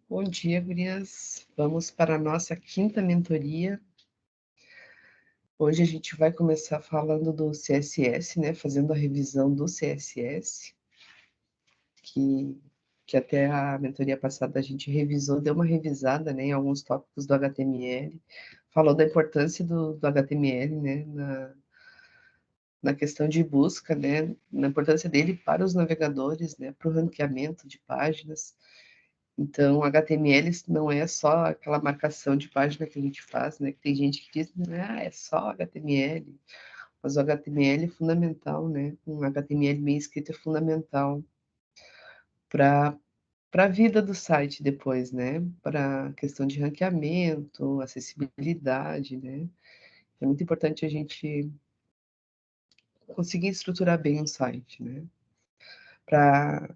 Bom dia, gurias. Vamos para a nossa quinta mentoria. Hoje a gente vai começar falando do CSS, né? Fazendo a revisão do CSS, que até a mentoria passada a gente revisou, deu uma revisada, né, em alguns tópicos do HTML. Falou da importância do HTML, né? Na questão de busca, né? Na importância dele para os navegadores, né? Para o ranqueamento de páginas. Então, HTML não é só aquela marcação de página que a gente faz, né? Que tem gente que diz, é só HTML. Mas o HTML é fundamental, né? Um HTML bem escrito é fundamental para a vida do site depois, né? Para a questão de ranqueamento, acessibilidade, né? É muito importante a gente conseguir estruturar bem um site, né? Para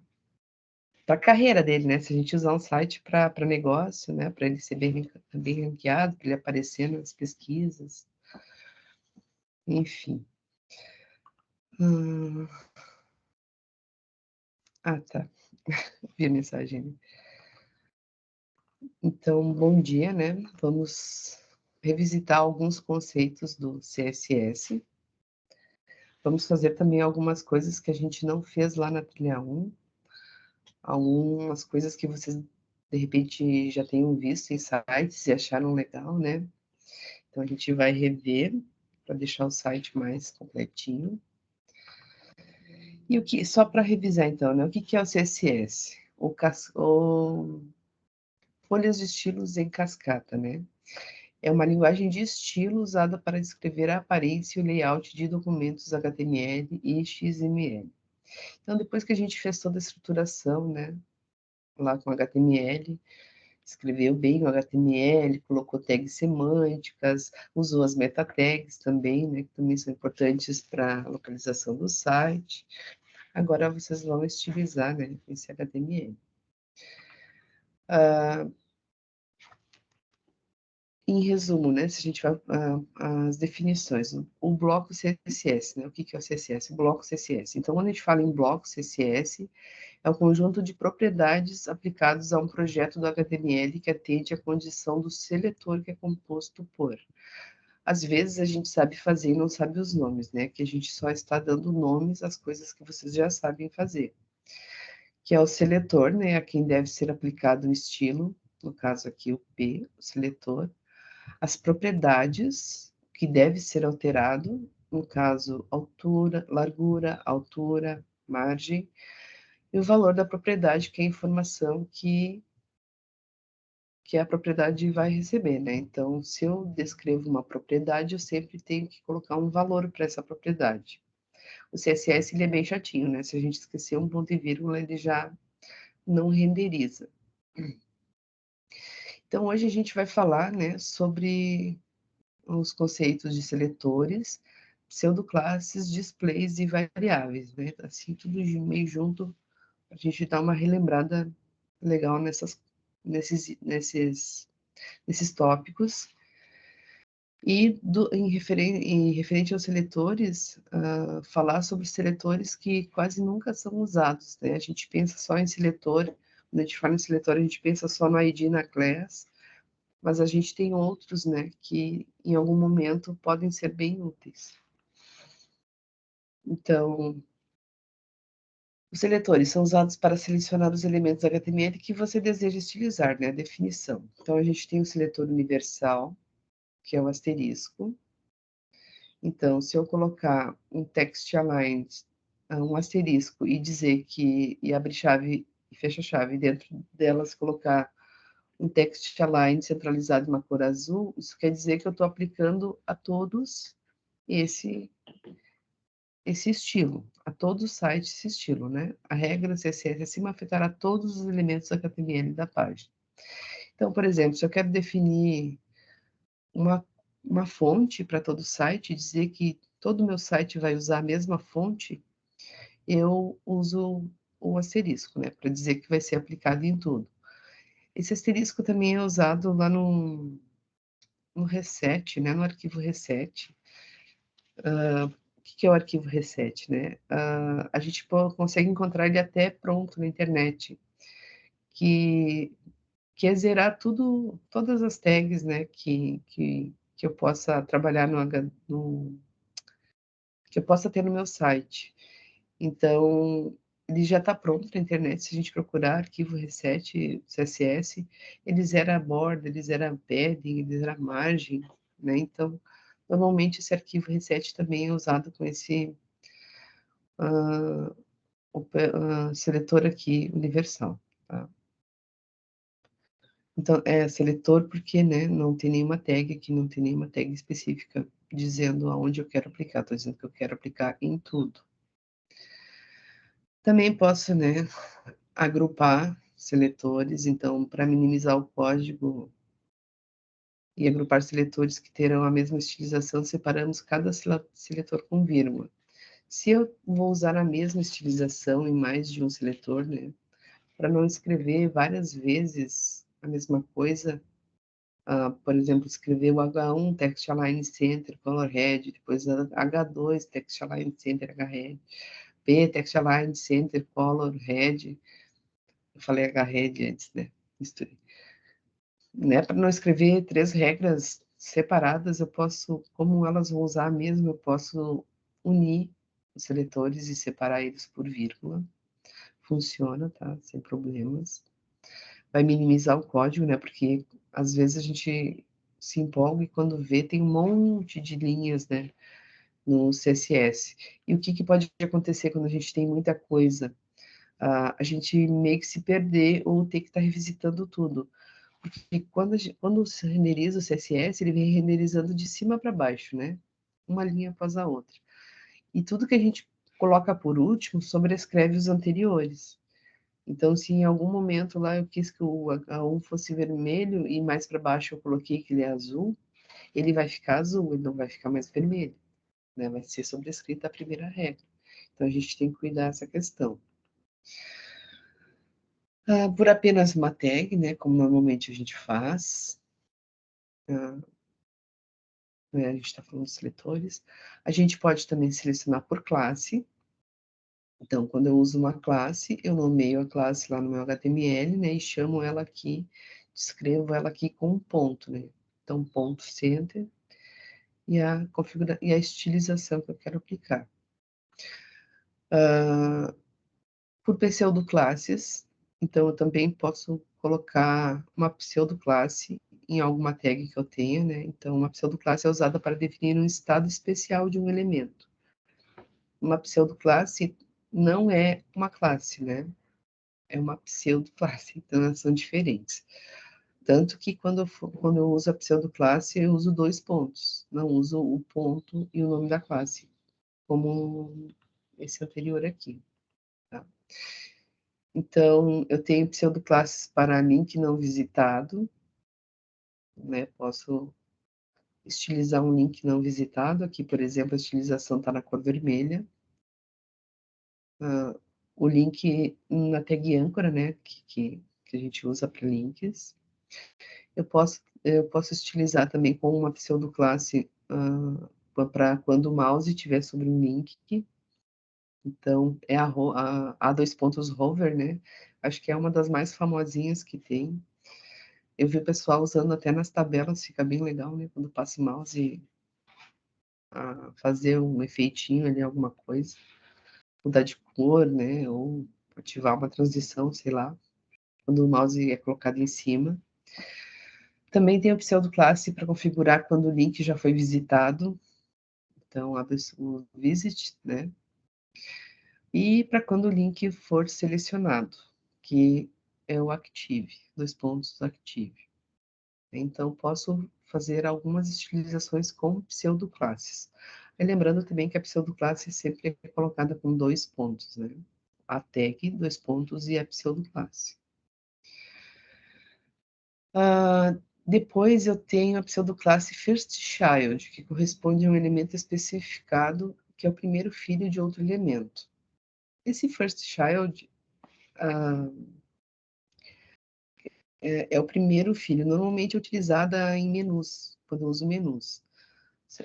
a carreira dele, né? Se a gente usar um site para negócio, né? Para ele ser bem ranqueado, para ele aparecer nas pesquisas, enfim. Hum. Ah, tá. Vi a mensagem. Então, bom dia, né? Vamos revisitar alguns conceitos do CSS. Vamos fazer também algumas coisas que a gente não fez lá na trilha 1. Algumas coisas que vocês, de repente, já tenham visto em sites e acharam legal, né? Então, a gente vai rever para deixar o site mais completinho. E o que, só para revisar, então, né? O que é o CSS? O folhas de estilos em cascata, né? É uma linguagem de estilo usada para descrever a aparência e o layout de documentos HTML e XML. Então, depois que a gente fez toda a estruturação, né, lá com HTML, escreveu bem o HTML, colocou tags semânticas, usou as meta tags também, né, que também são importantes para a localização do site. Agora vocês vão estilizar, né, esse HTML. Em resumo, né, se a gente vai as definições, o bloco CSS, né, o que é o CSS? O bloco CSS. Então, quando a gente fala em bloco CSS, é o conjunto de propriedades aplicados a um projeto do HTML que atende à condição do seletor que é composto por. Às vezes a gente sabe fazer e não sabe os nomes, né, que a gente só está dando nomes às coisas que vocês já sabem fazer. Que é o seletor, né, a quem deve ser aplicado o estilo, no caso aqui o P, o seletor, as propriedades que deve ser alterado, no caso, altura, margem, e o valor da propriedade, que é a informação que a propriedade vai receber, né? Então, se eu descrevo uma propriedade, eu sempre tenho que colocar um valor para essa propriedade. O CSS, ele é bem chatinho, né? Se a gente esquecer um ponto e vírgula, ele já não renderiza. Então, hoje a gente vai falar, né, sobre os conceitos de seletores, pseudoclasses, displays e variáveis, né? Assim, tudo meio junto, a gente dá uma relembrada legal nesses tópicos. E em referente aos seletores, falar sobre seletores que quase nunca são usados, né? A gente pensa só em seletor, quando a gente fala em seletor, a gente pensa só no ID, na class, mas a gente tem outros, né, que em algum momento podem ser bem úteis. Então, os seletores são usados para selecionar os elementos HTML que você deseja estilizar, né, a definição. Então, a gente tem o seletor universal, que é o asterisco. Então, se eu colocar um text align, um asterisco, e dizer que, e abrir chave e fecha chave, e dentro delas colocar um text align centralizado em uma cor azul, isso quer dizer que eu estou aplicando a todos esse estilo, a todo o site esse estilo, né? A regra CSS acima afetará todos os elementos HTML da página. Então, por exemplo, se eu quero definir uma fonte para todo o site, dizer que todo o meu site vai usar a mesma fonte, eu uso o asterisco, né? Para dizer que vai ser aplicado em tudo. Esse asterisco também é usado lá no reset, né? No arquivo reset. O que é o arquivo reset, né? A gente consegue encontrar ele até pronto na internet, que que é zerar tudo, todas as tags, né, que eu possa trabalhar que eu possa ter no meu site. Então, ele já está pronto na internet, se a gente procurar arquivo reset CSS, ele zera a borda, ele zera a padding, ele zera a margem, né? Então, normalmente esse arquivo reset também é usado com esse seletor aqui universal, tá? Então, é seletor porque, né, não tem nenhuma tag aqui, não tem nenhuma tag específica dizendo aonde eu quero aplicar, estou dizendo que eu quero aplicar em tudo. Também posso, né, agrupar seletores, então, para minimizar o código e agrupar seletores que terão a mesma estilização, separamos cada seletor com vírgula. Se eu vou usar a mesma estilização em mais de um seletor, né, para não escrever várias vezes a mesma coisa, por exemplo, escrever o H1 Text Align Center Color Red, depois H2 Text Align Center H-Red, P Text Align Center Color Red, eu falei H-Red antes, né? Misturei. Né? Para não escrever 3 regras separadas, eu posso, como elas vão usar mesmo, eu posso unir os seletores e separar eles por vírgula. Funciona, tá? Sem problemas. Vai minimizar o código, né? Porque às vezes a gente se empolga e quando vê tem um monte de linhas, né? No CSS. E o que pode acontecer quando a gente tem muita coisa? A gente meio que se perder ou ter que estar revisitando tudo. Porque quando se renderiza o CSS, ele vem renderizando de cima para baixo, né? Uma linha após a outra. E tudo que a gente coloca por último sobrescreve os anteriores. Então, se em algum momento lá eu quis que o H1 fosse vermelho e mais para baixo eu coloquei que ele é azul, ele vai ficar azul, ele não vai ficar mais vermelho, né? Vai ser sobrescrita a primeira regra. Então, a gente tem que cuidar dessa questão. Por apenas uma tag, né? Como normalmente a gente faz. Né, a gente está falando dos seletores. A gente pode também selecionar por classe. Então, quando eu uso uma classe, eu nomeio a classe lá no meu HTML, né, e chamo ela aqui, descrevo ela aqui com um ponto, né? Então, ponto center e a estilização que eu quero aplicar. Por pseudoclasses, então eu também posso colocar uma pseudoclasse em alguma tag que eu tenha, né? Então, uma pseudoclasse é usada para definir um estado especial de um elemento. Uma pseudoclasse não é uma classe, né? É uma pseudoclasse, então elas são diferentes. Tanto que quando eu uso a pseudoclasse, eu uso 2 pontos, não uso o ponto e o nome da classe, como esse anterior aqui. Tá? Então, eu tenho pseudoclasses para link não visitado, né? Posso estilizar um link não visitado, aqui, por exemplo, a estilização está na cor vermelha. O link na tag âncora, né, que a gente usa para links. Eu posso estilizar também com uma pseudoclasse para quando o mouse estiver sobre um link. Então, é a 2 pontos hover, né? Acho que é uma das mais famosinhas que tem. Eu vi o pessoal usando até nas tabelas, fica bem legal, né? Quando passa o mouse fazer um efeitinho ali, alguma coisa. Mudar de cor, né? Ou ativar uma transição, sei lá. Quando o mouse é colocado em cima. Também tem a pseudoclasse para configurar quando o link já foi visitado. Então, abre o visit, né? E para quando o link for selecionado, que é o active, 2 pontos active. Então, posso fazer algumas estilizações com pseudoclasses. E lembrando também que a pseudoclasse sempre é colocada com 2 pontos, né? A tag, 2 pontos, e a pseudoclasse. Depois eu tenho a pseudoclasse first child, que corresponde a um elemento especificado, que é o primeiro filho de outro elemento. Esse first child é o primeiro filho, normalmente é utilizada em menus, quando eu uso menus.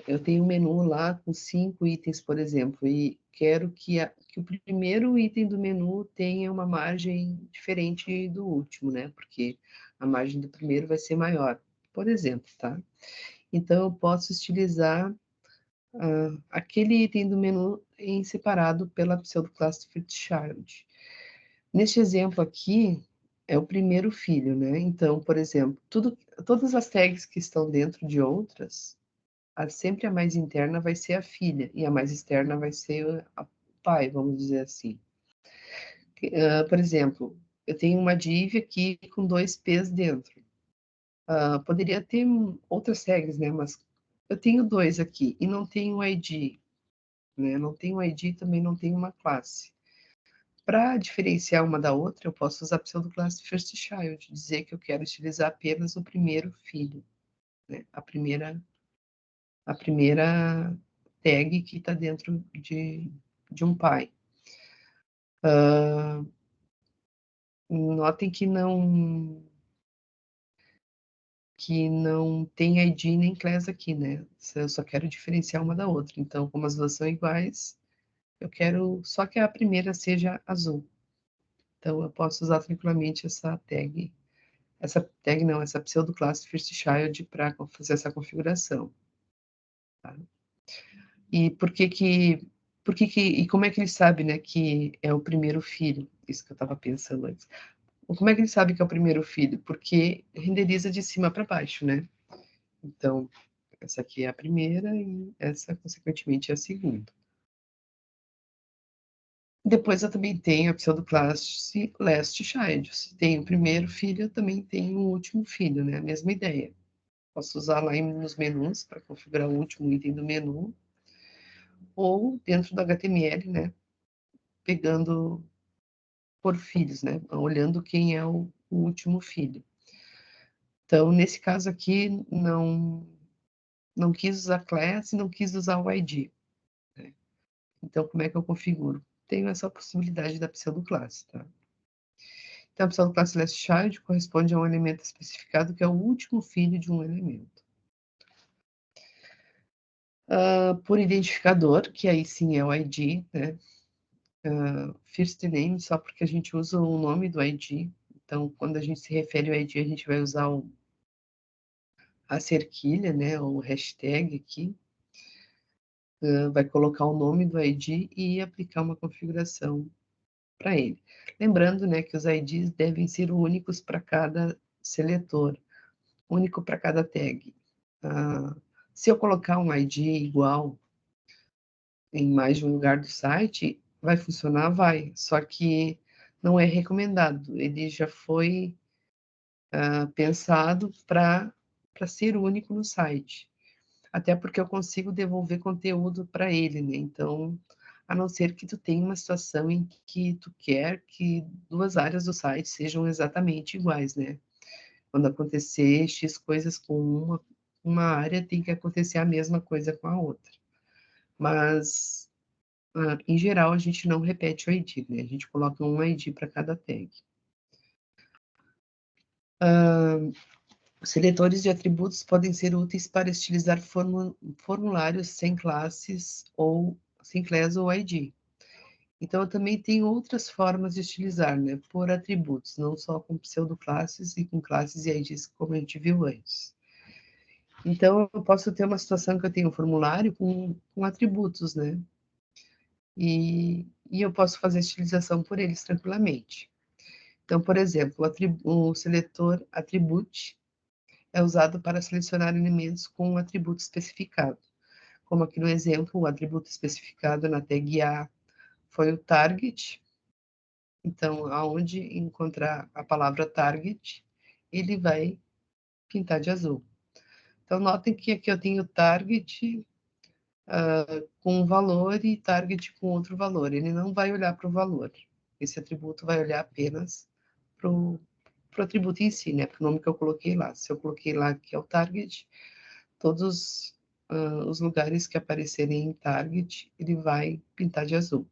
Eu tenho um menu lá com 5 itens, por exemplo, e quero que o primeiro item do menu tenha uma margem diferente do último, né? Porque A margem do primeiro vai ser maior, por exemplo, tá? Então, eu posso estilizar aquele item do menu em separado pela pseudoclasse Child. Neste exemplo aqui, é o primeiro filho, né? Então, por exemplo, todas as tags que estão dentro de outras, sempre a mais interna vai ser a filha, e a mais externa vai ser o pai, vamos dizer assim. Por exemplo, eu tenho uma div aqui com 2 P's dentro. Poderia ter outras tags, né? Mas eu tenho 2 aqui e não tenho ID, né? Não tenho ID, também não tenho uma classe. Para diferenciar uma da outra, eu posso usar a pseudoclasse firstChild, dizer que eu quero utilizar apenas o primeiro filho, né? A primeira tag que está dentro de um pai. Notem que não tem ID nem class aqui, né? Eu só quero diferenciar uma da outra. Então, como as duas são iguais, eu quero só que a primeira seja azul. Então, eu posso usar tranquilamente essa pseudoclasse firstChild para fazer essa configuração. Tá? E e como é que ele sabe, né, que é o primeiro filho? Isso que eu estava pensando antes. Como é que ele sabe que é o primeiro filho? Porque renderiza de cima para baixo, né? Então, essa aqui é a primeira e essa, consequentemente, é a segunda. Depois eu também tenho a pseudoclasse lastChild. Se tem o primeiro filho, eu também tenho o último filho, né? A mesma ideia. Posso usar lá nos menus para configurar o último item do menu, ou dentro do HTML, né? Pegando por filhos, né? Olhando quem é o último filho. Então, nesse caso aqui, não quis usar class e não quis usar o ID. Né? Então, como é que eu configuro? Tenho essa possibilidade da pseudoclasse, tá? Então, a pseudoclasse lastChild corresponde a um elemento especificado que é o último filho de um elemento. Por identificador, que aí sim é o ID, né? First name, só porque a gente usa o nome do ID. Então, quando a gente se refere ao ID, a gente vai usar a cerquilha, né? O hashtag aqui. Vai colocar o nome do ID e aplicar uma configuração para ele. Lembrando, né, que os IDs devem ser únicos para cada seletor, único para cada tag. Se eu colocar um ID igual em mais de um lugar do site, vai funcionar? Vai, só que não é recomendado, ele já foi pensado para ser único no site, até porque eu consigo devolver conteúdo para ele, né? Então, a não ser que tu tenha uma situação em que tu quer que duas áreas do site sejam exatamente iguais, né? Quando acontecer X coisas com uma área, tem que acontecer a mesma coisa com a outra. Mas, em geral, a gente não repete o ID, né? A gente coloca um ID para cada tag. Os seletores de atributos podem ser úteis para estilizar formulários sem classes ou sem class ou ID. Então, eu também tenho outras formas de utilizar, né? Por atributos, não só com pseudoclasses e com classes e IDs, como a gente viu antes. Então, eu posso ter uma situação que eu tenho um formulário com atributos, né? E eu posso fazer a utilização por eles tranquilamente. Então, por exemplo, o seletor attribute é usado para selecionar elementos com um atributo especificado. Como aqui no exemplo, o atributo especificado na tag A foi o target. Então, aonde encontrar a palavra target, ele vai pintar de azul. Então, notem que aqui eu tenho target com um valor e target com outro valor. Ele não vai olhar para o valor. Esse atributo vai olhar apenas para o atributo em si, né? Para o nome que eu coloquei lá. Se eu coloquei lá que é o target, todos os lugares que aparecerem em target, ele vai pintar de azul.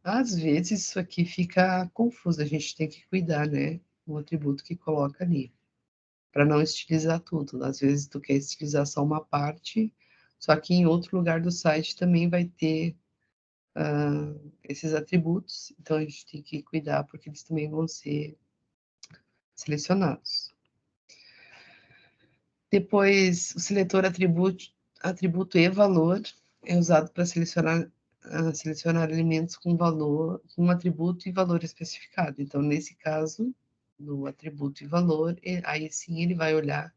Às vezes isso aqui fica confuso, a gente tem que cuidar, né? O atributo que coloca ali, para não estilizar tudo. Às vezes tu quer estilizar só uma parte, só que em outro lugar do site também vai ter esses atributos, então a gente tem que cuidar porque eles também vão ser selecionados. Depois, o seletor atributo e valor é usado para selecionar elementos com valor, com atributo e valor especificado. Então, nesse caso, no atributo e valor, aí sim ele vai olhar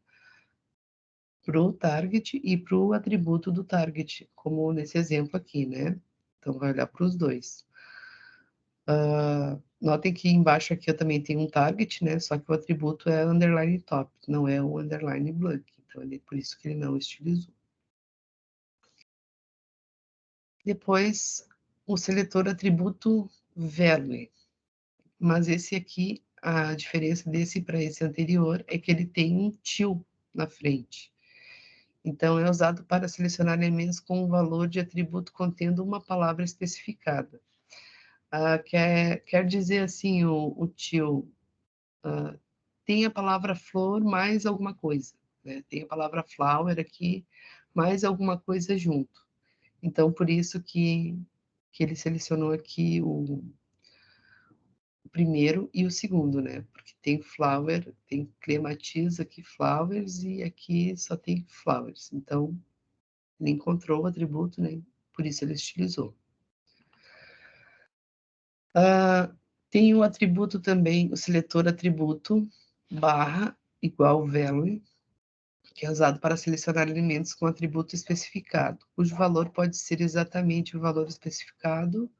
para o target e para o atributo do target, como nesse exemplo aqui, né? Então, vai olhar para os dois. Notem que embaixo aqui eu também tenho um target, né? Só que o atributo é underline top, não é o underline blank. Então, por isso que ele não estilizou. Depois, o seletor atributo value. Mas esse aqui, a diferença desse para esse anterior é que ele tem um til na frente. Então, é usado para selecionar elementos com um valor de atributo contendo uma palavra especificada. Quer dizer assim, o til, tem a palavra flor mais alguma coisa, né? Tem a palavra flower aqui, mais alguma coisa junto. Então, por isso que ele selecionou aqui o primeiro e o segundo, né? Porque tem flower, tem clematiza aqui flowers e aqui só tem flowers. Então, ele encontrou o atributo, né? Por isso ele estilizou. Tem o atributo também, o seletor atributo barra igual value, que é usado para selecionar elementos com atributo especificado, cujo valor pode ser exatamente o valor especificado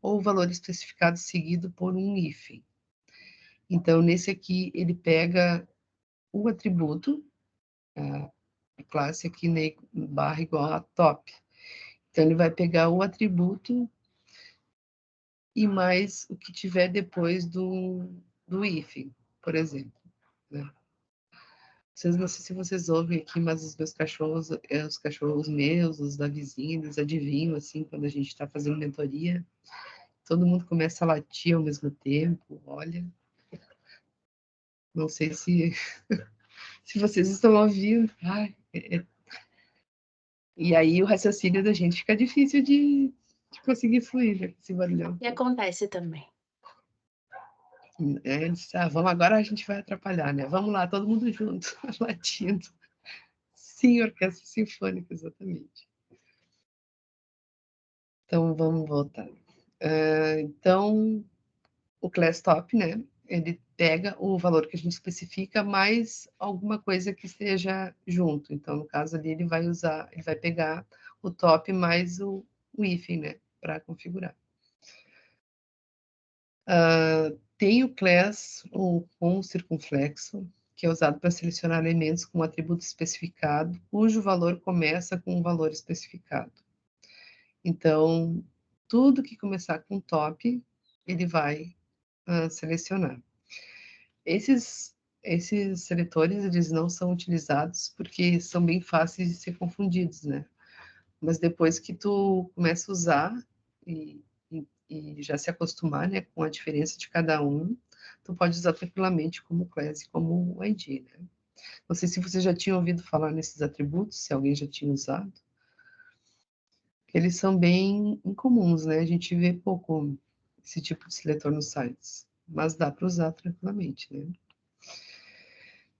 ou o valor especificado seguido por um hífen. Então, nesse aqui, ele pega o atributo, a classe aqui, né, barra igual a top. Então, ele vai pegar o atributo e mais o que tiver depois do hífen, por exemplo, né? Não sei se vocês ouvem aqui, mas os meus cachorros, os cachorros meus, os da vizinha, eles adivinham, assim, quando a gente está fazendo mentoria, todo mundo começa a latir ao mesmo tempo, olha. Não sei se, se vocês estão ouvindo. Ai, E aí o raciocínio da gente fica difícil de conseguir fluir, né, com esse barulhão. E acontece também. Vamos agora, a gente vai atrapalhar, né? Vamos lá, todo mundo junto, latindo. Sim, orquestra sinfônica, exatamente. Então, vamos voltar. Então, o class top, né? Ele pega o valor que a gente especifica mais alguma coisa que esteja junto. Então, no caso ali, ele vai pegar o top mais o hífen, né? Para configurar. Tem o class, ou com circunflexo, que é usado para selecionar elementos com atributo especificado, cujo valor começa com um valor especificado. Então, tudo que começar com top, ele vai selecionar. Esses seletores, eles não são utilizados porque são bem fáceis de ser confundidos, né? Mas depois que tu começa a usar e já se acostumar, né, com a diferença de cada um, tu pode usar tranquilamente como class e como ID, né? Não sei se você já tinha ouvido falar nesses atributos, se alguém já tinha usado. Eles são bem incomuns, né? A gente vê pouco esse tipo de seletor nos sites, mas dá para usar tranquilamente, né?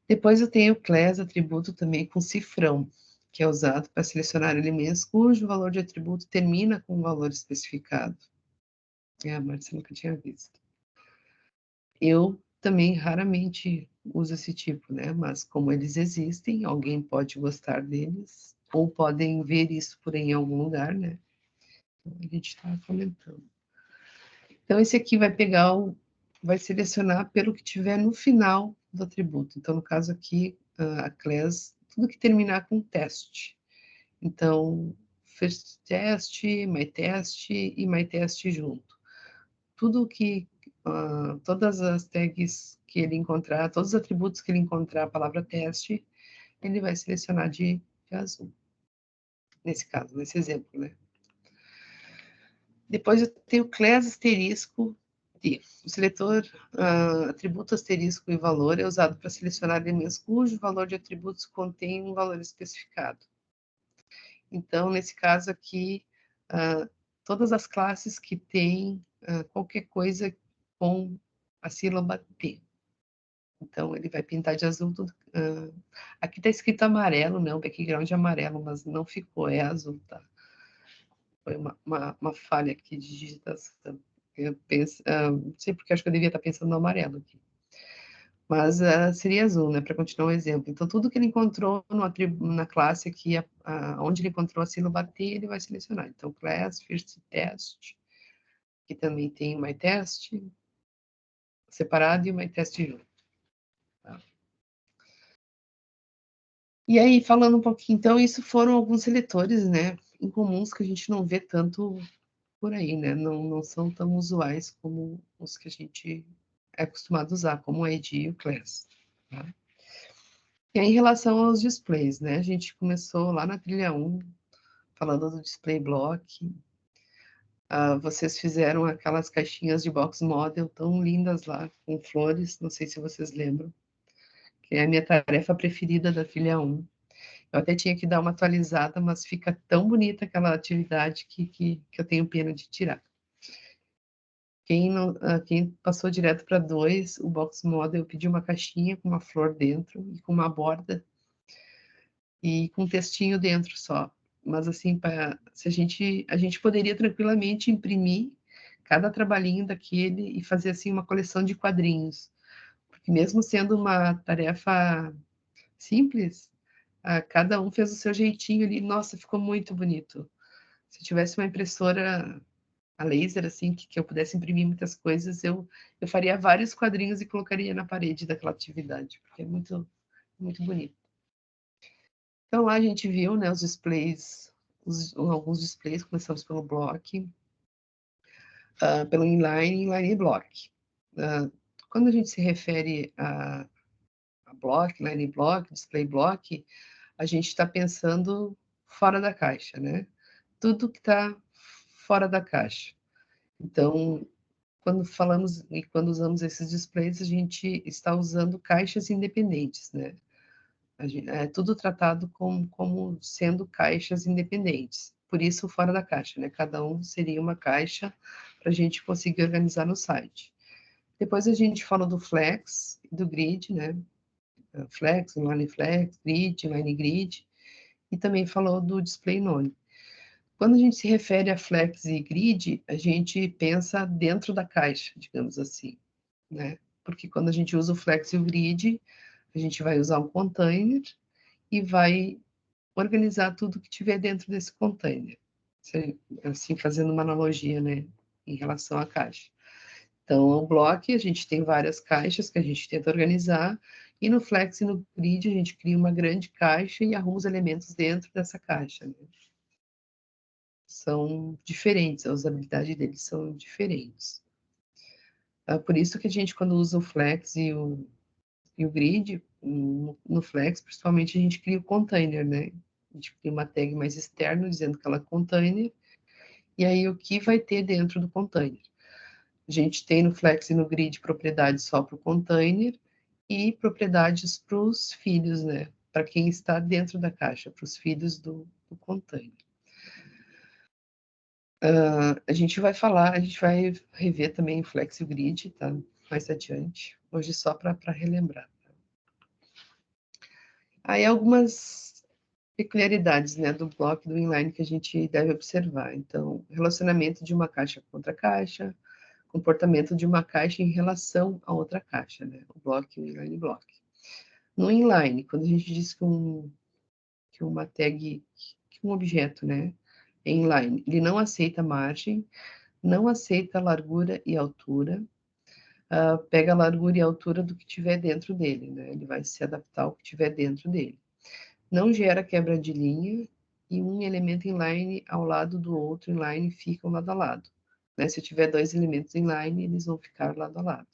Depois eu tenho o class atributo também com cifrão, que é usado para selecionar elementos cujo valor de atributo termina com um valor especificado. A Marcia nunca tinha visto. Eu também raramente uso esse tipo, né? Mas como eles existem, alguém pode gostar deles, ou podem ver isso por aí em algum lugar, né? Então, a gente está comentando. Então, esse aqui vai selecionar pelo que tiver no final do atributo. Então, no caso aqui, a class, tudo que terminar com teste. Então, first test, my test e my test junto. Tudo que, todas as tags que ele encontrar, todos os atributos que ele encontrar a palavra teste, ele vai selecionar de azul. Nesse caso, nesse exemplo, né? Depois eu tenho o class asterisco D. O seletor atributo asterisco e valor é usado para selecionar elementos cujo valor de atributos contém um valor especificado. Então, nesse caso aqui, todas as classes que têm qualquer coisa com a sílaba T. Então, ele vai pintar de azul tudo. Aqui está escrito amarelo, né? O background é amarelo, mas não ficou, é azul, tá? Foi uma falha aqui de digitação. Eu penso, não sei porque acho que eu devia estar pensando no amarelo aqui. Mas seria azul, né? Para continuar o exemplo. Então, tudo que ele encontrou na classe aqui, onde ele encontrou a sílaba T, ele vai selecionar. Então, class, first test, que também tem o myTest separado e o myTest junto. Tá? E aí, falando um pouquinho, então, isso foram alguns seletores, né, incomuns que a gente não vê tanto por aí, né, não são tão usuais como os que a gente é acostumado a usar, como o ID e o Class. Tá? E aí, em relação aos displays, né, a gente começou lá na trilha 1, falando do display block. Vocês fizeram aquelas caixinhas de box model tão lindas lá, com flores, não sei se vocês lembram, que é a minha tarefa preferida da trilha 1. Eu até tinha que dar uma atualizada, mas fica tão bonita aquela atividade que eu tenho pena de tirar. Quem passou direto para 2, o box model, eu pedi uma caixinha com uma flor dentro e com uma borda e com um textinho dentro só. Mas assim, se a gente poderia tranquilamente imprimir cada trabalhinho daquele e fazer assim uma coleção de quadrinhos, porque mesmo sendo uma tarefa simples, cada um fez o seu jeitinho ali. Nossa, ficou muito bonito. Se eu tivesse uma impressora a laser, assim, que eu pudesse imprimir muitas coisas, eu faria vários quadrinhos e colocaria na parede daquela atividade, porque é muito, muito bonito. Então, lá a gente viu, né, os displays, alguns displays, começamos pelo block, pelo inline e block. Quando a gente se refere a block, inline e block, display block, a gente está pensando fora da caixa, né? Tudo que está fora da caixa. Então, quando falamos e quando usamos esses displays, a gente está usando caixas independentes, né? É tudo tratado como sendo caixas independentes. Por isso, fora da caixa, né? Cada um seria uma caixa para a gente conseguir organizar no site. Depois a gente falou do Flex, do Grid, né? Flex, Inline Flex, Grid, Inline Grid, e também falou do Display None. Quando a gente se refere a Flex e Grid, a gente pensa dentro da caixa, digamos assim, né? Porque quando a gente usa o Flex e o Grid, a gente vai usar um container e vai organizar tudo que tiver dentro desse container. Assim, fazendo uma analogia, né, em relação à caixa. Então, o bloco, a gente tem várias caixas que a gente tenta organizar, e no Flex e no Grid a gente cria uma grande caixa e arruma os elementos dentro dessa caixa. Né? São diferentes, a usabilidade deles são diferentes. Por isso que a gente, quando usa o Flex e o Grid, no Flex, principalmente, a gente cria o container, né? A gente cria uma tag mais externa, dizendo que ela é container, e aí o que vai ter dentro do container. A gente tem no Flex e no Grid propriedades só para o container e propriedades para os filhos, né? Para quem está dentro da caixa, para os filhos do container. A gente vai falar, a gente vai rever também o Flex e o Grid, tá? Mais adiante. Hoje só para relembrar. Aí algumas peculiaridades, né, do bloco do inline que a gente deve observar. Então, relacionamento de uma caixa com outra caixa, comportamento de uma caixa em relação a outra caixa, né, o bloco e o inline block. No inline, quando a gente diz que uma tag, que um objeto, né, é inline, ele não aceita margem, não aceita largura e altura, pega a largura e altura do que tiver dentro dele, né, ele vai se adaptar ao que tiver dentro dele. Não gera quebra de linha e um elemento inline ao lado do outro inline ficam lado a lado. Né? Se eu tiver dois elementos inline, eles vão ficar lado a lado.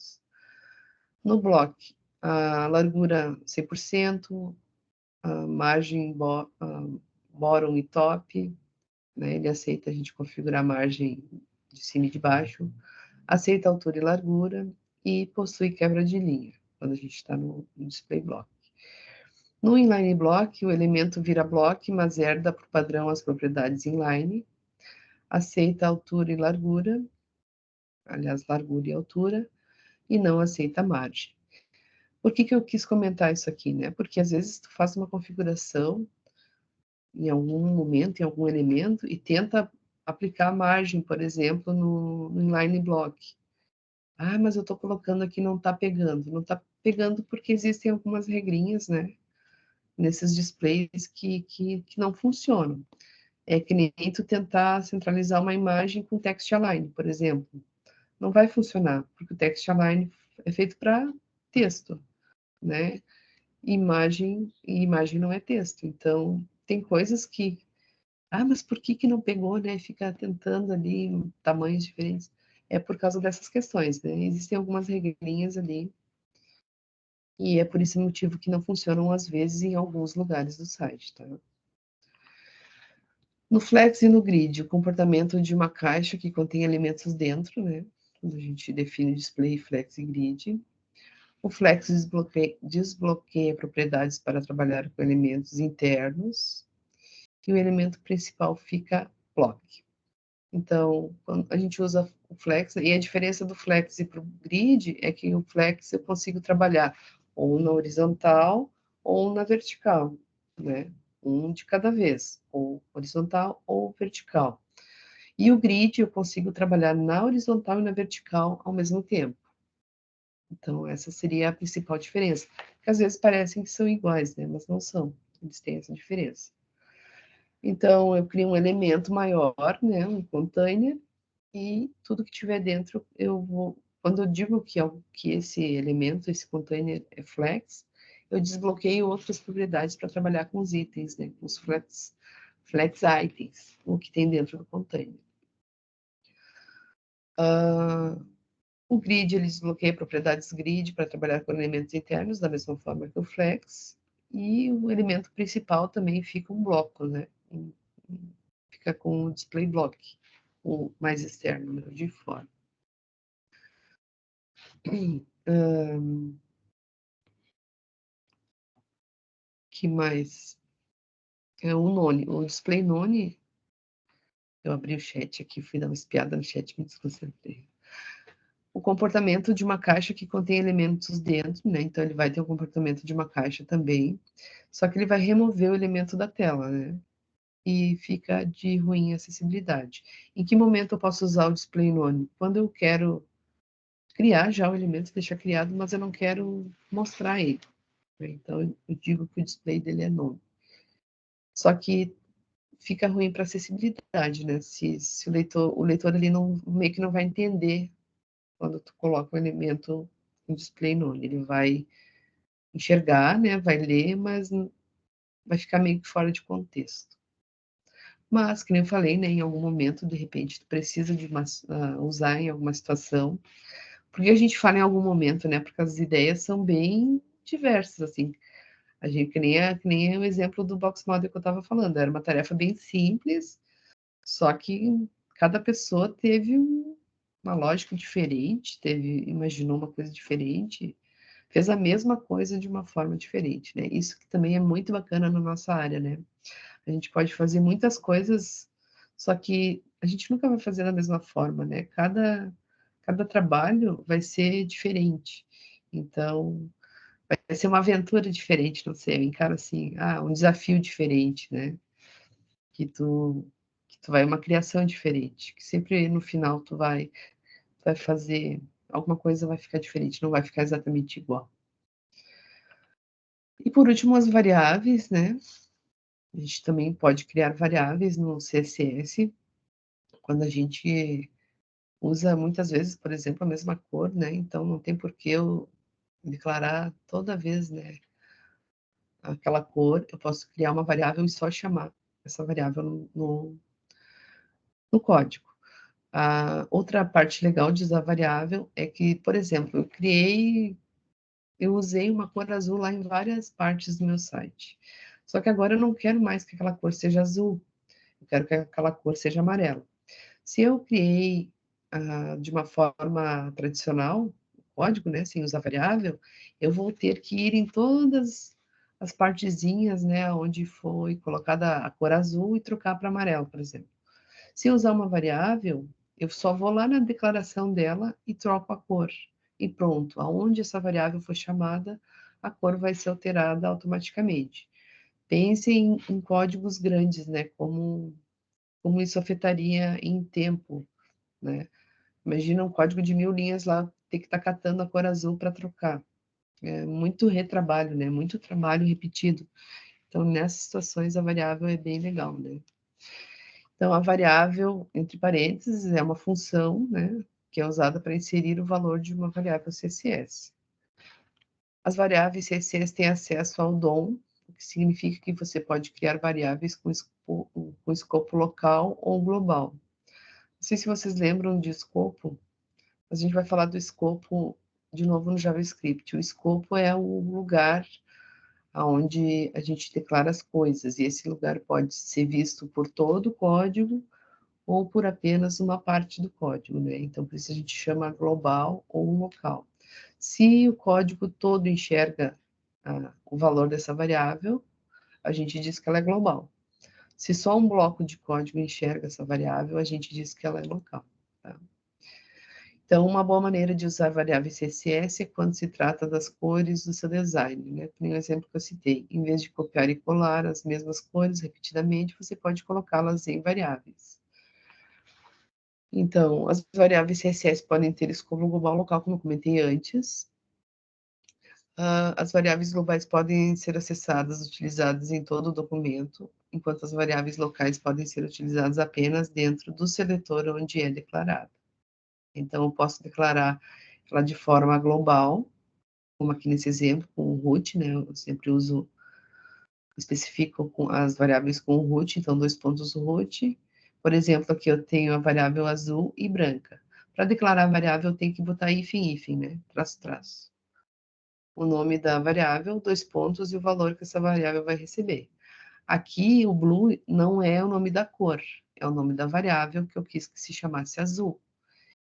No block, a largura 100%, a margem bottom e top, né? Ele aceita a gente configurar a margem de cima e de baixo, aceita altura e largura e possui quebra de linha, quando a gente está no display block. No inline block, o elemento vira block, mas herda por padrão as propriedades inline, aceita altura e largura, aliás, largura e altura, e não aceita margem. Por que eu quis comentar isso aqui, né? Porque às vezes tu faz uma configuração em algum momento, em algum elemento, e tenta aplicar a margem, por exemplo, no inline block. Ah, mas eu estou colocando aqui, não está pegando. Não está pegando porque existem algumas regrinhas, né? Nesses displays que não funcionam. É que nem tu tentar centralizar uma imagem com text align, por exemplo. Não vai funcionar, porque o text align é feito para texto, né? E imagem não é texto. Então, tem coisas que... Ah, mas por que não pegou, né? Fica tentando ali tamanhos diferentes. É por causa dessas questões, né? Existem algumas regrinhas ali e é por esse motivo que não funcionam às vezes em alguns lugares do site, tá? No Flex e no Grid, o comportamento de uma caixa que contém elementos dentro, né? Quando a gente define display, Flex e Grid. O Flex desbloqueia propriedades para trabalhar com elementos internos e o elemento principal fica block. Então, quando a gente usa o Flex, e a diferença do Flex e para o Grid é que o Flex eu consigo trabalhar ou na horizontal ou na vertical, né? Um de cada vez, ou horizontal ou vertical. E o Grid eu consigo trabalhar na horizontal e na vertical ao mesmo tempo. Então, essa seria a principal diferença. Que às vezes parecem que são iguais, né? Mas não são. Eles têm essa diferença. Então, eu crio um elemento maior, né? Um container, e tudo que tiver dentro, eu vou... Quando eu digo que esse elemento, esse container é flex, eu desbloqueio outras propriedades para trabalhar com os itens, né? Com os flex items, o que tem dentro do container. O grid, ele desbloqueia propriedades grid para trabalhar com elementos internos, da mesma forma que o flex, e o elemento principal também fica um bloco, né? Fica com o display block, o mais externo, né? De fora. Que mais? É o none, o display none. Eu abri o chat aqui, fui dar uma espiada no chat, me desconcentrei. O comportamento de uma caixa que contém elementos dentro, né? Então ele vai ter o comportamento de uma caixa também, só que ele vai remover o elemento da tela, né? E fica de ruim acessibilidade. Em que momento eu posso usar o display none? Quando eu quero criar já o elemento, deixar criado, mas eu não quero mostrar ele, né? Então eu digo que o display dele é none. Só que fica ruim para acessibilidade, né? Se o leitor ali não, meio que não vai entender quando tu coloca um elemento em display none. Ele vai enxergar, né? Vai ler, mas vai ficar meio que fora de contexto. Mas, que nem eu falei, né? Em algum momento, de repente, tu precisa de usar em alguma situação. Porque a gente fala em algum momento, né? Porque as ideias são bem diversas, assim. A gente, que nem o exemplo do box model que eu estava falando, era uma tarefa bem simples, só que cada pessoa teve uma lógica diferente, imaginou uma coisa diferente, fez a mesma coisa de uma forma diferente, né? Isso que também é muito bacana na nossa área, né? A gente pode fazer muitas coisas, só que a gente nunca vai fazer da mesma forma, né? Cada trabalho vai ser diferente. Então, vai ser uma aventura diferente, não sei, eu encaro assim, um desafio diferente, né? Que tu vai uma criação diferente, que sempre no final tu vai fazer alguma coisa, vai ficar diferente, não vai ficar exatamente igual. E por último, as variáveis, né? A gente também pode criar variáveis no CSS, quando a gente usa muitas vezes, por exemplo, a mesma cor, né? Então não tem por que eu declarar toda vez, né, aquela cor. Eu posso criar uma variável e só chamar essa variável no código. A outra parte legal de usar variável é que, por exemplo, eu usei uma cor azul lá em várias partes do meu site. Só que agora eu não quero mais que aquela cor seja azul, eu quero que aquela cor seja amarela. Se eu criei de uma forma tradicional, código, né, sem usar variável, eu vou ter que ir em todas as partezinhas, né, onde foi colocada a cor azul e trocar para amarelo, por exemplo. Se eu usar uma variável, eu só vou lá na declaração dela e troco a cor. e pronto. Aonde essa variável foi chamada, a cor vai ser alterada automaticamente. Pense em códigos grandes, né? Como isso afetaria em tempo, né? Imagina um código de 1000 linhas lá, ter que estar catando a cor azul para trocar. É muito retrabalho, né? Muito trabalho repetido. Então, nessas situações, a variável é bem legal, né? Então, a variável, entre parênteses, é uma função, né? Que é usada para inserir o valor de uma variável CSS. As variáveis CSS têm acesso ao DOM, o que significa que você pode criar variáveis com escopo local ou global. Não sei se vocês lembram de escopo, a gente vai falar do escopo de novo no JavaScript. O escopo é o lugar onde a gente declara as coisas, e esse lugar pode ser visto por todo o código ou por apenas uma parte do código, né? Então, por isso a gente chama global ou local. Se o código todo enxerga o valor dessa variável, a gente diz que ela é global. Se só um bloco de código enxerga essa variável, a gente diz que ela é local. Tá? Então, uma boa maneira de usar variáveis CSS é quando se trata das cores do seu design, né? Por exemplo que eu citei, em vez de copiar e colar as mesmas cores repetidamente, você pode colocá-las em variáveis. Então, as variáveis CSS podem ter escopo global local, como eu comentei antes. As variáveis globais podem ser acessadas, utilizadas em todo o documento, enquanto as variáveis locais podem ser utilizadas apenas dentro do seletor onde é declarada. Então, eu posso declarar ela de forma global, como aqui nesse exemplo, com o root, né? Eu sempre especifico com as variáveis com o root, então 2 pontos root. Por exemplo, aqui eu tenho a variável azul e branca. Para declarar a variável, eu tenho que botar hífen, né? Traço, traço. O nome da variável, 2 pontos e o valor que essa variável vai receber. Aqui, o blue não é o nome da cor, é o nome da variável que eu quis que se chamasse azul.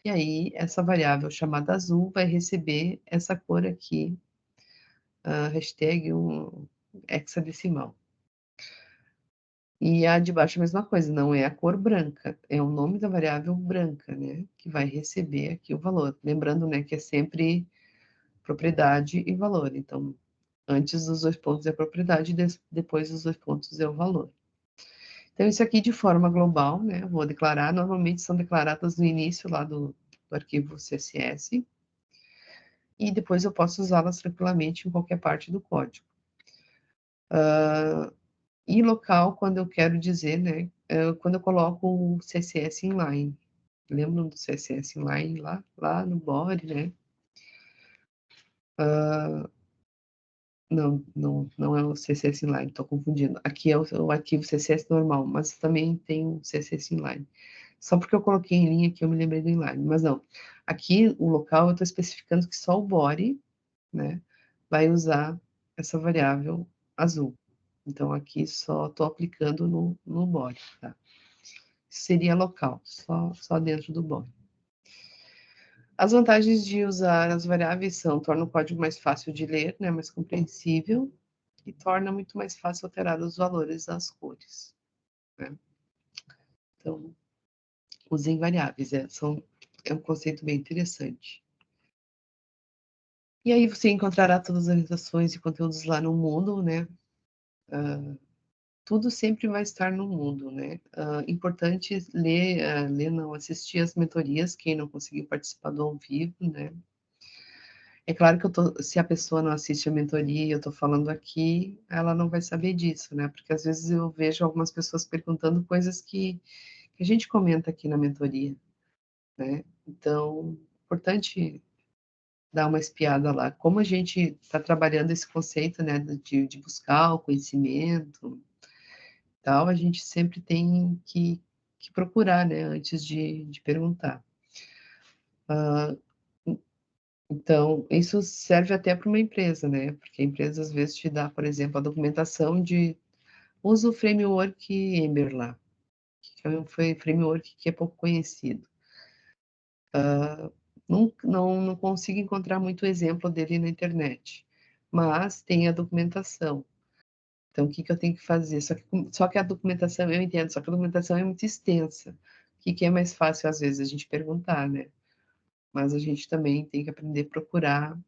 E aí, essa variável chamada azul vai receber essa cor aqui, hashtag hexadecimal. E a de baixo a mesma coisa, não é a cor branca, é o nome da variável branca, né, que vai receber aqui o valor. Lembrando, né, que é sempre propriedade e valor. Então, antes dos 2 pontos é a propriedade, depois dos 2 pontos é o valor. Então, isso aqui de forma global, né, eu vou declarar, normalmente são declaradas no início lá do arquivo CSS, e depois eu posso usá-las tranquilamente em qualquer parte do código. E local, quando eu quero dizer, né, quando eu coloco o CSS inline. Lembram do CSS inline lá no body, né? Não é o CSS inline, estou confundindo. Aqui é o arquivo CSS normal, mas também tem o CSS inline. Só porque eu coloquei em linha aqui eu me lembrei do inline, mas não. Aqui, o local, eu estou especificando que só o body, né, vai usar essa variável azul. Então, aqui só estou aplicando no body, tá? Seria local, só dentro do body. As vantagens de usar as variáveis são, torna o código mais fácil de ler, né, mais compreensível, e torna muito mais fácil alterar os valores das cores, né? Então, usem variáveis, é um conceito bem interessante. E aí você encontrará todas as orientações e conteúdos lá no Moodle, né? Tudo sempre vai estar no Moodle, né? Importante ler não, assistir as mentorias, quem não conseguiu participar do ao vivo, né? É claro que se a pessoa não assiste a mentoria e eu estou falando aqui, ela não vai saber disso, né? Porque às vezes eu vejo algumas pessoas perguntando coisas que a gente comenta aqui na mentoria, né? Então, importante dar uma espiada lá. Como a gente está trabalhando esse conceito, né, de buscar o conhecimento, tal, a gente sempre tem que procurar, né, antes de perguntar. Então, isso serve até para uma empresa, né? Porque a empresa às vezes te dá, por exemplo, a documentação de usa o framework Ember lá, que é um framework que é pouco conhecido. Não consigo encontrar muito exemplo dele na internet, mas tem a documentação. Então, o que eu tenho que fazer? Só que a documentação, eu entendo, só que a documentação é muito extensa. O que é mais fácil, às vezes, a gente perguntar, né? mas a gente também tem que aprender a procurar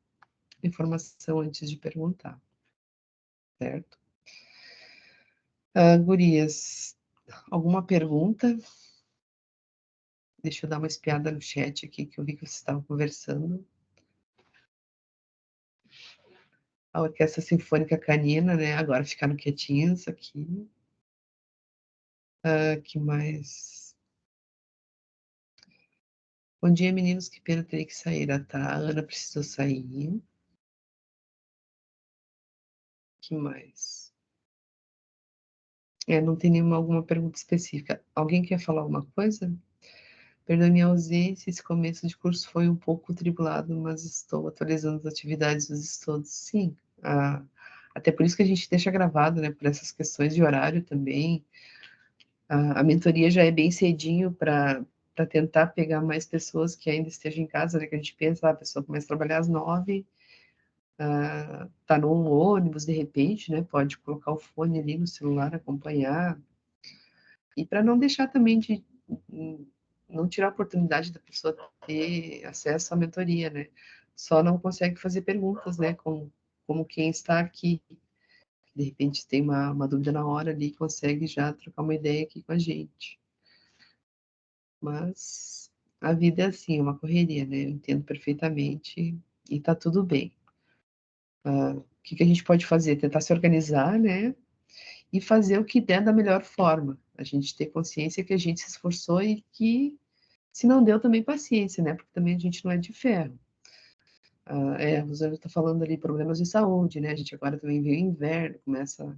informação antes de perguntar, certo? Gurias, alguma pergunta? Deixa eu dar uma espiada no chat aqui, que eu vi que vocês estavam conversando. A Orquestra Sinfônica Canina, né? Agora ficaram quietinhos aqui. Que mais? Bom dia, meninos. Que pena ter que sair. Tá? A Ana precisou sair. Que mais? Não tem alguma pergunta específica. Alguém quer falar alguma coisa? Perdoe minha ausência, esse começo de curso foi um pouco tribulado, mas estou atualizando as atividades dos estudos. Sim, até por isso que a gente deixa gravado, né? Por essas questões de horário também. A mentoria já é bem cedinho para tentar pegar mais pessoas que ainda estejam em casa, né? Que a gente pensa, a pessoa começa a trabalhar às 9, tá num ônibus, de repente, né? Pode colocar o fone ali no celular, acompanhar. E para não deixar também de não tirar a oportunidade da pessoa ter acesso à mentoria, né? Só não consegue fazer perguntas, né? Como quem está aqui. De repente tem uma dúvida na hora ali, consegue já trocar uma ideia aqui com a gente. Mas a vida é assim, uma correria, né? Eu entendo perfeitamente e tá tudo bem. O que a gente pode fazer? Tentar se organizar, né? E fazer o que der da melhor forma. A gente ter consciência que a gente se esforçou e que, se não deu, também paciência, né? Porque também a gente não é de ferro. A Rosana está falando ali problemas de saúde, né? A gente agora também vê o inverno, começa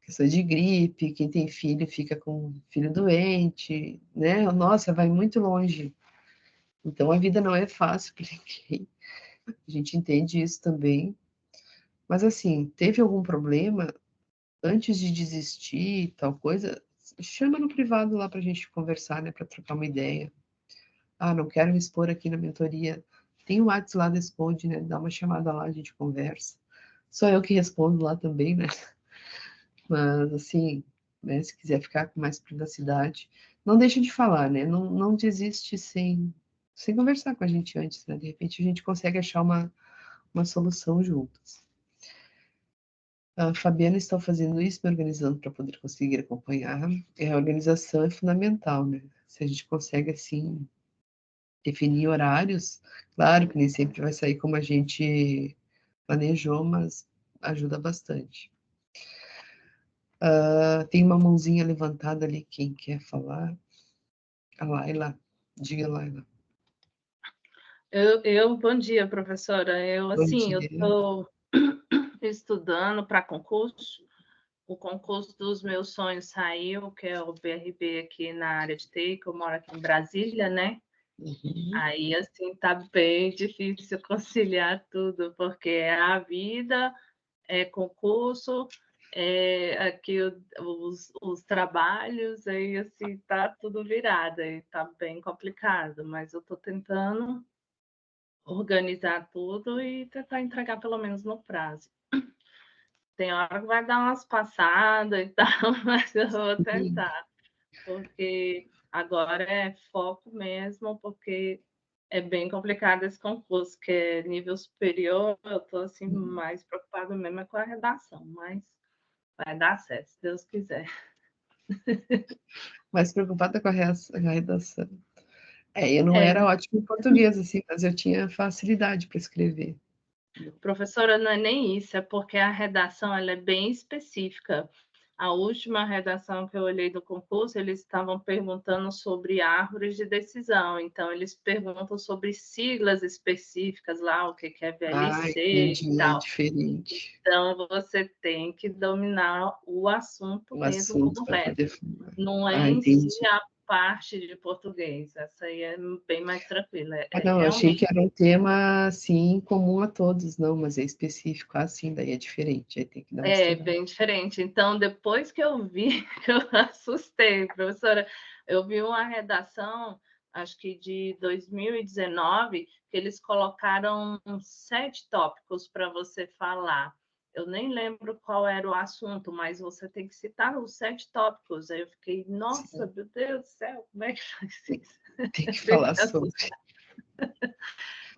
questão de gripe, quem tem filho fica com filho doente, né? Nossa, vai muito longe. Então a vida não é fácil para ninguém. A gente entende isso também. Mas assim, teve algum problema, antes de desistir, tal coisa, chama no privado lá para a gente conversar, né? Para trocar uma ideia. Não quero me expor aqui na mentoria. Tem o WhatsApp lá da Responde, né? Dá uma chamada lá, a gente conversa. Só eu que respondo lá também, né? Mas, assim, né, se quiser ficar com mais privacidade, não deixa de falar, né? Não desiste sem conversar com a gente antes, né? De repente a gente consegue achar uma solução juntas. A Fabiana está fazendo isso, me organizando para poder conseguir acompanhar. A organização é fundamental, né? Se a gente consegue, assim, definir horários, claro que nem sempre vai sair como a gente planejou, mas ajuda bastante. Tem uma mãozinha levantada ali, quem quer falar? A Laila. Diga, Laila. Bom dia, professora. Eu Bom dia. estou estudando para concurso. O concurso dos meus sonhos saiu, que é o BRB aqui na área de TI, que eu moro aqui em Brasília, né? Uhum. Aí, assim, tá bem difícil conciliar tudo, porque é a vida, é concurso, aqui os trabalhos, aí, assim, tá tudo virado, aí tá bem complicado, mas eu estou tentando organizar tudo e tentar entregar pelo menos no prazo. Tem hora que vai dar umas passadas e tal, mas eu vou tentar, porque agora é foco mesmo, porque é bem complicado esse concurso, que é nível superior, eu estou assim, mais preocupada mesmo com a redação, mas vai dar certo, se Deus quiser. Mais preocupada com a redação. Eu não era ótima em português, assim, mas eu tinha facilidade para escrever. Professora, não é nem isso, é porque a redação ela é bem específica. A última redação que eu olhei do concurso, eles estavam perguntando sobre árvores de decisão. Então, eles perguntam sobre siglas específicas lá, o que é VLC e Entendi, é tal. diferente. Então, você tem que dominar o assunto O mesmo assunto para correto. poder falar. Não é em si Entendi. a parte de português. Essa aí é bem mais tranquila. É Não, eu achei que realmente era um tema, assim, comum a todos, não, mas é específico, assim, daí é diferente, aí tem que dar uma estudada. bem diferente. Então, depois que eu vi, que eu assustei, professora, eu vi uma redação, acho que de 2019, que eles colocaram 7 tópicos para você falar. Eu nem lembro qual era o assunto, mas você tem que citar os 7 tópicos. Aí eu fiquei, nossa, Sim, meu Deus do céu, como é que faz isso? tem que falar sobre.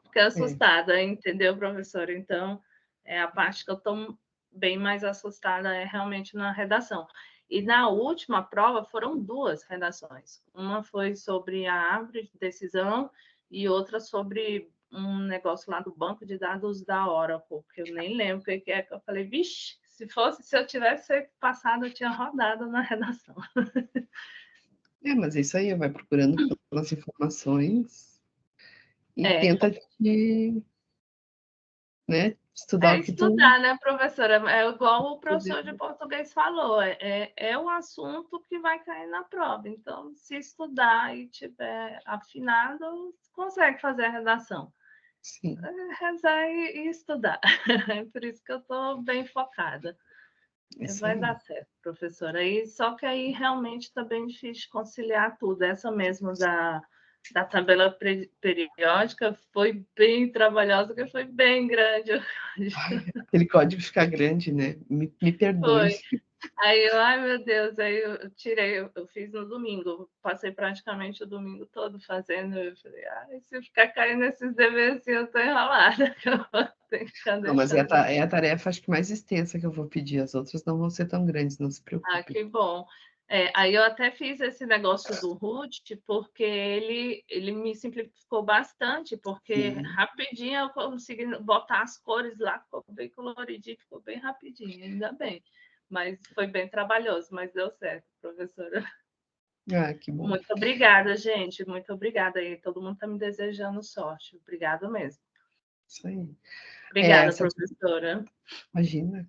Fiquei assustada, entendeu, professora? Então, a parte que eu estou bem mais assustada é realmente na redação. E na última prova foram 2 redações. Uma foi sobre a árvore de decisão e outra sobre um negócio lá do banco de dados da Oracle, que eu nem lembro o que é que eu falei, vixe, se eu tivesse passado, eu tinha rodado na redação. Mas é isso aí, vai procurando pelas informações e É, tenta né, estudar É o que tu estudar, né, professora? É igual o professor de poder. português falou, é o assunto que vai cair na prova. Então, se estudar e tiver afinado, consegue fazer a redação. Sim, Rezar e estudar. É por isso que eu estou bem focada. isso Vai aí. dar certo, professora. Só que aí realmente está bem difícil conciliar tudo. Essa mesmo da tabela periódica foi bem trabalhosa, porque foi bem grande. Ai, aquele código fica grande, né? Me perdoe. Foi. Aí eu, ai meu Deus, aí eu tirei, eu fiz no domingo, passei praticamente o domingo todo fazendo, eu falei, ai, se eu ficar caindo nesses deveres assim, eu tô enrolada, que eu vou ter que ficar Não, mas deixando. é a tarefa, acho que mais extensa que eu vou pedir. As outras não vão ser tão grandes, não se Ah, preocupe. que bom. Aí eu até fiz esse negócio do Root, porque ele me simplificou bastante, porque Sim. rapidinho eu consegui botar as cores lá, ficou bem coloridinho, ficou bem rapidinho, ainda bem. Mas foi bem trabalhoso, mas deu certo, professora. Ah, que bom. Muito obrigada, gente. Muito obrigada aí. Todo mundo está me desejando sorte. Obrigado mesmo. Isso aí. Obrigada, Essa, professora. imagina.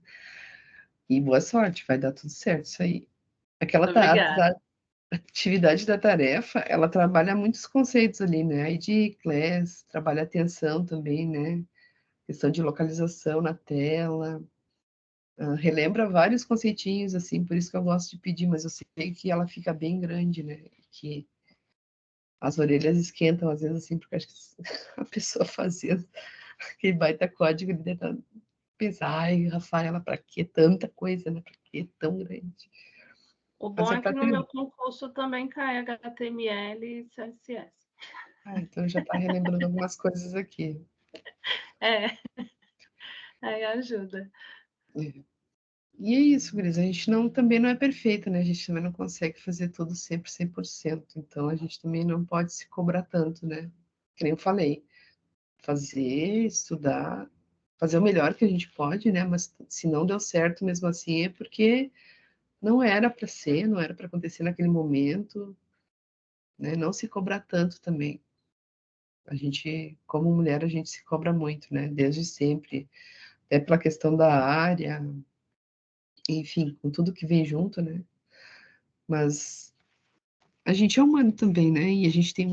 E boa sorte, vai dar tudo certo, isso aí. Aquela Obrigada. atividade da tarefa, ela trabalha muitos conceitos ali, né? ID, class, trabalha atenção também, né? Questão de localização na tela, relembra vários conceitinhos, assim, por isso que eu gosto de pedir, mas eu sei que ela fica bem grande, né? Que as orelhas esquentam, às vezes, assim, porque acho que a pessoa fazendo aquele baita código, ele deve pensar, ai, Rafaela, para que tanta coisa, né? Para que tão grande? O Mas bom é é que para no meu treinar. concurso também cai HTML e CSS. Então já está relembrando algumas coisas aqui. É, aí ajuda. É. E é isso, Gris. A gente também não é perfeita, né? A gente também não consegue fazer tudo sempre 100%. Então a gente também não pode se cobrar tanto, né? Que nem eu falei, fazer, estudar, fazer o melhor que a gente pode, né? Mas se não deu certo mesmo assim, é porque não era para ser, não era para acontecer naquele momento, né? Não se cobrar tanto também. A gente, como mulher, a gente se cobra muito, né? Desde sempre. Até pela questão da área, enfim, com tudo que vem junto, né? Mas a gente é humano também, né? E a gente tem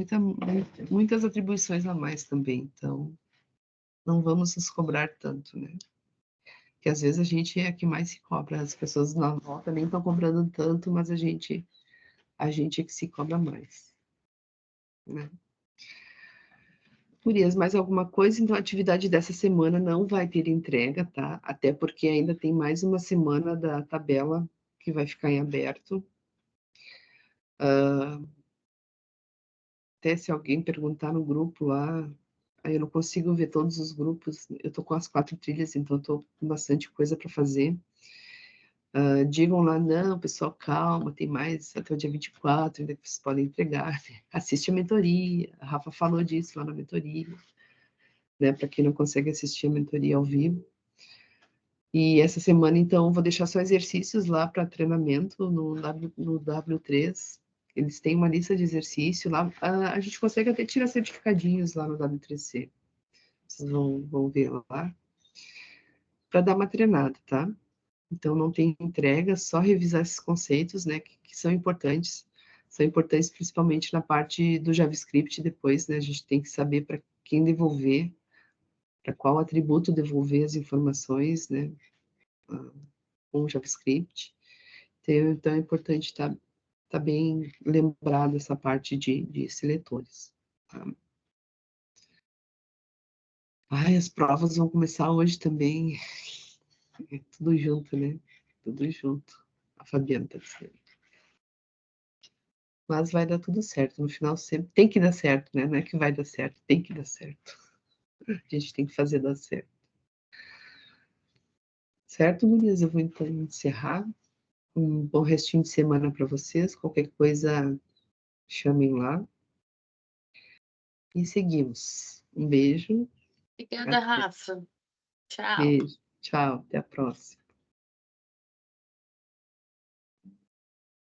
muitas atribuições a mais também. Então, não vamos nos cobrar tanto, né? Porque às vezes a gente é a que mais se cobra. As pessoas na volta nem estão cobrando tanto, mas a gente é que se cobra mais, né? Gurias, mais alguma coisa? Então, a atividade dessa semana não vai ter entrega, tá? Até porque ainda tem mais uma semana da tabela que vai ficar em aberto. Até se alguém perguntar no grupo lá, aí eu não consigo ver todos os grupos. Eu tô com as 4 trilhas, então eu tô com bastante coisa para fazer. Digam lá, não, pessoal, calma, tem mais até o dia 24, ainda que vocês podem entregar. Assiste a mentoria. A Rafa falou disso lá na mentoria, né? Para quem não consegue assistir a mentoria ao vivo. E essa semana, então, vou deixar só exercícios lá para treinamento no W3. Eles têm uma lista de exercício lá. A gente consegue até tirar certificadinhos lá no W3C. Vocês vão ver lá. Para dar uma treinada, tá? Então, não tem entrega, só revisar esses conceitos, né? Que são importantes. São importantes principalmente na parte do JavaScript depois, né? A gente tem que saber para quem devolver, para qual atributo devolver as informações, né? Com o JavaScript. Então é importante estar bem lembrado essa parte de seletores. Tá? Ai, as provas vão começar hoje também. É tudo junto, né? Tudo junto. A Fabiana está dizendo. Mas vai dar tudo certo. No final sempre tem que dar certo, né? Não é que vai dar certo, tem que dar certo. A gente tem que fazer dar certo. Certo, gurias? Eu vou então encerrar. Um bom restinho de semana para vocês. Qualquer coisa, chamem lá. E seguimos. Um beijo. Obrigada, Rafa. Tchau. Beijo. Tchau. Até a próxima.